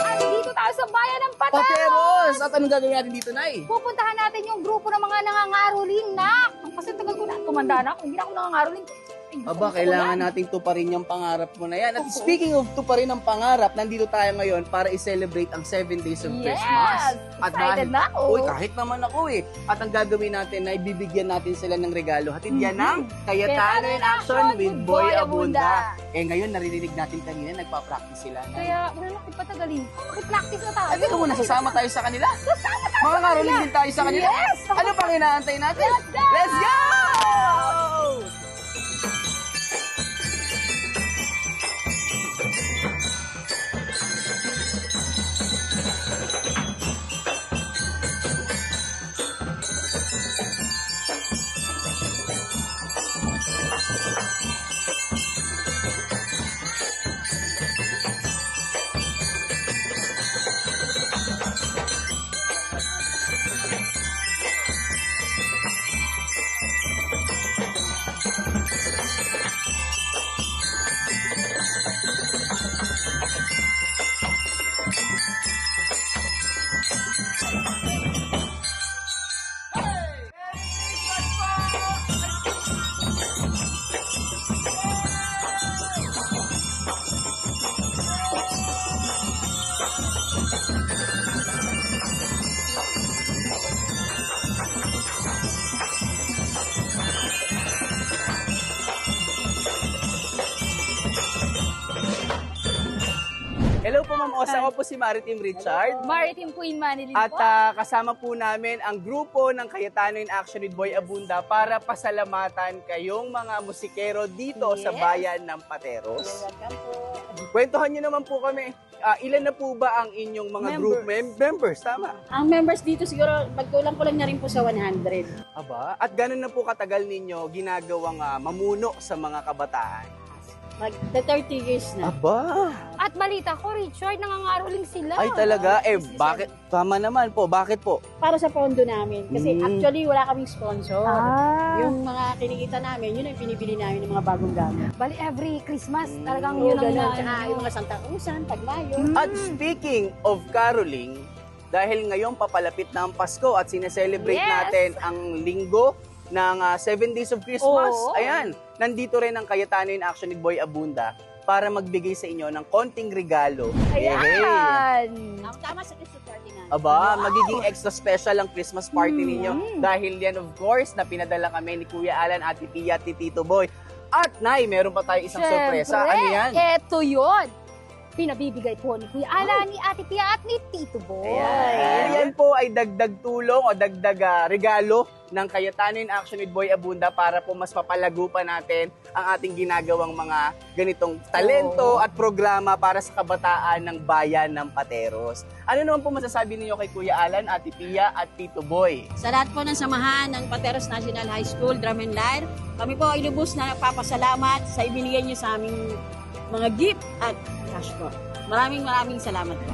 Andito tayo sa bayan ng Pateros! Pateros! At anong gagawin natin dito, Nay? Pupuntahan natin yung grupo ng mga nangangaroling na. Kasi tagal ko na, tumanda na ako, hindi na ako nangangaroling. Ay, Aba, kailangan nating tuparin yung pangarap mo na yan. At speaking of tuparin ng pangarap, nandito tayo ngayon para i-celebrate ang 7 days of Yes! Christmas. At Excited na ako. Uy, kahit naman ako eh. At ang gagawin natin na ibibigyan natin sila ng regalo. Hatid yan ng Cayetano in Action with Boy Abunda. Eh ngayon, naririnig natin kanina, nagpa-practice sila. Kaya, wala natin patagalin. Mag-practice na tayo. Ay, teka muna, sasama tayo sa kanila. Sasama tayo Mga sa ngaroling kanila. din tayo sa kanila. Yes! Ano pang inaantay natin? Let's go! Let's go! Hello po Ma'am Osa, ako po si Maritim Richard. Maritim Queen Manilin At po. kasama po namin ang grupo ng Cayetano in Action with Boy Abunda para pasalamatan kayong mga musikero dito sa Yes. bayan ng Pateros. Welcome po. Kwentuhan niyo naman po kami, ilan na po ba ang inyong mga group members? Tama. Ang members dito siguro, magkulang-kulang na rin po sa 100. Aba, at ganun na po katagal ninyo ginagawang mamuno sa mga kabataan? Mag-30 years na. Aba, At balita ko, Richard, nangangaroling sila. ay talaga, bakit? Tama naman po, bakit po? Para sa pondo namin. Kasi actually, wala kaming sponsor. Ah. Yung mga kinikita namin, yun ang pinibili namin ng mga bagong gamit. Bali, every Christmas, talagang Oo, yun ang ganun. Tsaka yung mga Santa Usan, Tagmayo. At speaking of caroling, dahil ngayon papalapit na ang Pasko at sineselebrate Yes! natin ang linggo ng 7 Days of Christmas. Oo. Ayan, nandito rin ang Cayetano in Action with Boy Abunda para magbigay sa inyo ng konting regalo. Yay! Ayan. Tama sa Christmas party namin. Aba, magiging extra special ang Christmas party ninyo. Dahil yan, of course, na pinadala kami ni Kuya Alan, Ate Pia, at Tito Boy. At Nay, meron pa tayo isang sorpresa. Ano yan? Eto yun. Pinabibigay po ni Kuya Ala, ni Ate Pia, at ni Tito Boy. Ayan. Yan po ay dagdag tulong o dagdag regalo ng Cayetano in Action with Boy Abunda para po mas papalago pa natin ang ating ginagawang mga ganitong talento at programa para sa kabataan ng bayan ng Pateros. Ano naman po masasabi ninyo kay Kuya Alan, Ate Pia at Tito Boy? Sa lahat po ng samahan ng Pateros National High School, Drum and Lyre, kami po ay lubos na nagpapasalamat sa ibinigay niyo sa aming mga gift at cash po. Maraming salamat po.